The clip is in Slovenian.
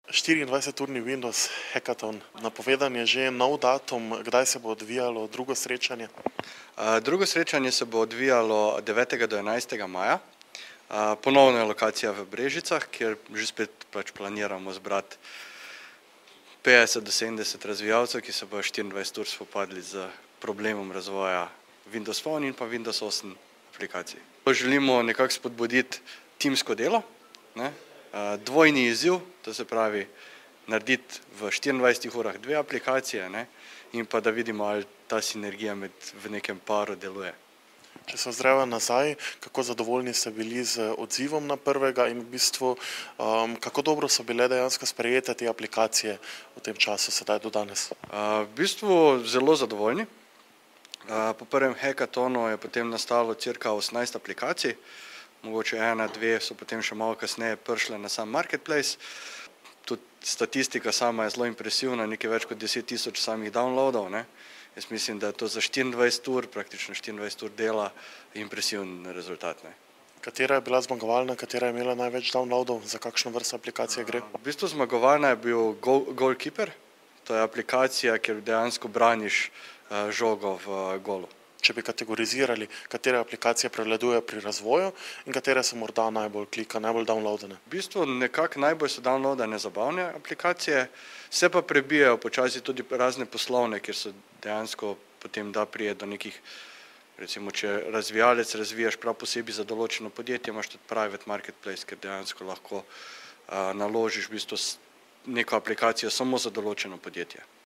24-urni Windows Hackathon. Napovedan je že nov datum, kdaj se bo odvijalo drugo srečanje? Drugo srečanje se bo odvijalo 9. do 11. maja. Ponovno je lokacija v Brežicah, kjer že spet planiramo zbrati 50 do 70 razvijalcev, ki se bojo 24 ur spopadli z problemom razvoja Windows Phone in pa Windows 8 aplikacij. Želimo nekako spodbuditi timsko delo, dvojni izziv, to se pravi narediti v 24 urah dve aplikacije, in pa da vidimo, ali ta sinergija v nekem paru deluje. Če se ozreva nazaj, kako zadovoljni ste bili z odzivom na prvega in v bistvu kako dobro so bile dejansko sprejete te aplikacije v tem času sedaj do danes? V bistvu zelo zadovoljni. Po prvem hackathonu je potem nastalo cirka 18 aplikacij, mogoče ena, dve so potem še malo kasneje prišle na sam marketplace. Tudi statistika sama je zelo impresivna, nekaj več kot 10 000 samih downloadov. Jaz mislim, da je to za 24 ur, praktično 24 ur dela, impresiven rezultat. Katera je bila zmagovalna, katera je imela največ downloadov, za kakšno vrsto aplikacije gre? V bistvu zmagovalna je bil Goalkeeper, to je aplikacija, kjer dejansko braniš žogo v golu. Če bi kategorizirali, katere aplikacije prevladujejo pri razvoju in katere so morda najbolj najbolj downloadane? V bistvu nekako najbolj so downloadane zabavne aplikacije, se pa prebijajo počasi tudi razne poslovne, kjer se dejansko potem da priti do nekih, recimo, če razvijalec razvijaš prav posebej za določeno podjetje, imaš tudi private marketplace, kjer dejansko lahko naložiš v bistvu neko aplikacijo samo za določeno podjetje.